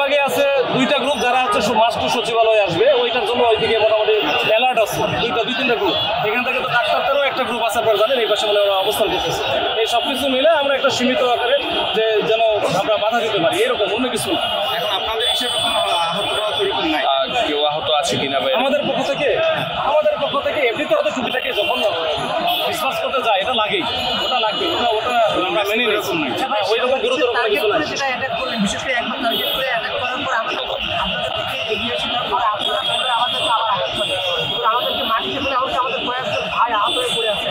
আগে আছে 2টা গ্রুপ যারা হচ্ছে মাস্টু সচিবালয়ে আসবে, ওইটার জন্য ওইদিকে মোটামুটি অ্যালার্ট আছে 2-3টা গ্রুপ। এখান থেকে তো ডাক্তারদেরও একটা গ্রুপ আছে, আপনারা জানেন, এই পাশে মানে ওরা অবস্থান করতেছে। এই সব কিছু মিলে আমরা একটা সীমিত আকারে যে যেন আমরা বাধা দিতে পারি, এরকম অন্য কিছু না। এখন আপনাদের হিসেবে কোনো আহত এরকম নাই? কেউ আহত আছে কিনা ভাই? আমাদের পক্ষ থেকে এমনিতে হয়তো টুকিটাকি যখন বিশ্বাস করতে যায় এটা লাগেই, ওটা লাগবে, ওটা আমরা মেনে নিয়েছি। ওই রকম গুরুতর কোনো কিছু নাই। বিশেষ করে একবার টার্গেট করে অ্যাটাক করার পর আমরা আপনাদের দিকে এগিয়েছিলাম, আর আপনারা পরে আমাদেরকে আবার আঘাত করেন। আমাদেরকে মাটিতে ফেলে আমাদের কয়েকজন ভাই আহত হয়ে পড়ে আছে।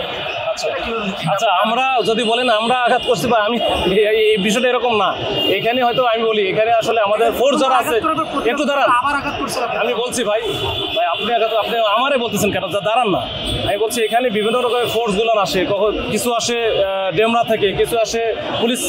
আচ্ছা, আমরা যদি বলেন আমরা আঘাত করছি বা আমি, এই বিষয়টা এরকম না। এখানে হয়তো আমি বলি, এখানে আসলে আমাদের ফোর্স যারা আছে, একটু দাঁড়ান, আমি বলছি ভাই আপনি আমারে বলতেছেন কেন, দাঁড়ান না। আমি বলছি এখানে বিভিন্ন রকমের ফোর্সগুলো আসে, কিছু আসে ডেমরা থেকে, কিছু আসে পুলিশ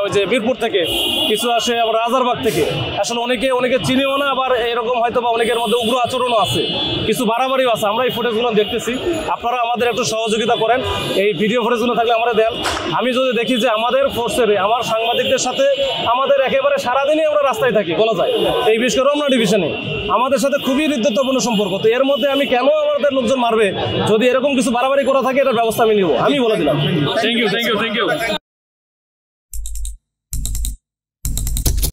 ওই যে বীরপুর থেকে, কিছু আসে আবার রাজারবাগ থেকে। আসলে অনেকে চিনিও না, আবার এরকম হয়তো বা অনেকের মধ্যে উগ্র আচরণও আছে, কিছু বাড়াবাড়িও আছে। আমরা এই ফুটেজগুলো দেখতেছি, আপনারা আমাদের একটু সহযোগিতা করেন, এই ভিডিও ফুটেজগুলো থাকলে আমরা দেন। আমি যদি দেখি যে আমাদের ফোর্সের, আমার সাংবাদিকদের সাথে আমাদের একেবারে সারাদিনই আমরা রাস্তায় থাকি বলা যায়, এই বিশেষ করে রমনা ডিভিশনে আমাদের সাথে খুবই হৃদ্যতাপূর্ণ সম্পর্ক। তো এর মধ্যে আমি কেন আমাদের লোকজন মারবে? যদি এরকম কিছু বাড়াবাড়ি করা থাকে এটার ব্যবস্থা আমি নিব, আমি বলে দিলাম। Thank you.